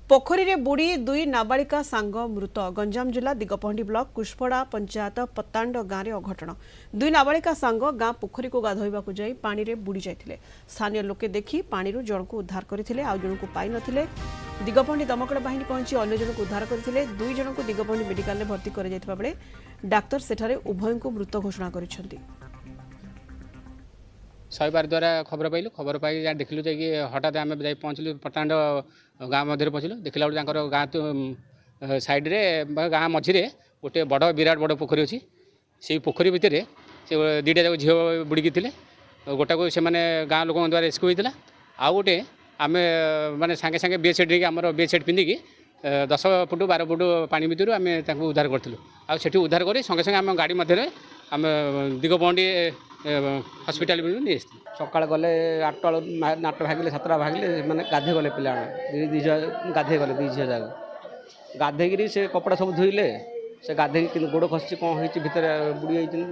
पोखरी रे बुड़ी दुई नाबालिका सांग मृत गंजाम जिला दिगपहंडी ब्लॉक कुशपड़ा पंचायत पत्तांड गाँव में अघटन दुई नाबालिका सांग गाँ पोखरी को गाधोइबा जाई पानी रे बुड़ी जाइथिले। स्थानीय लोके देखि पानी जणको उद्धार करथिले आउ जणको पाई नथिले। दिगपहंडी दमकल बाहिनी पहुंची अन्य जनक उद्धार करथिले। दुई जनक दिगपहंडी मेडिकल में भर्ती कर जाइथिबा बेले डाक्टर सेठारे उभयं को मृत घोषणा करिसेंती। 112 द्वारा खबर पाइलु खबर पाई देखिलु जे हठात आम जाई पहुँचलु पटाण्ड गाँ मध्य पहुँचलु देखला गाँ तो साइड रे गाँ मझिरे गोटे बड़ विराट बड़ पोखरी अच्छी से पोखरी भितर से दुईटा जाक झील बुड़की थे गोटा को से गाँ लोक द्वारा रेस्क्यू होता आउ गोटे आम माने सांगे सांगे बी सेट आम बी सेट पिंधिकी 10 फुट 12 फुट पानी भितर आम उद्धार करूँ आठी उद्धार कर संगे संगे आम गाड़ी मध्य आम दिगपहंडी हस्पिटाल नहीं सका गले 8 नाट भागिले 7टा भागिले मैंने गाधे गले पिला गाधे गले दी झील जाक गाधे से कपड़ा सब धोइले से गाधे गोड़ खसी कौन हो भितर बुड़ी जाइए।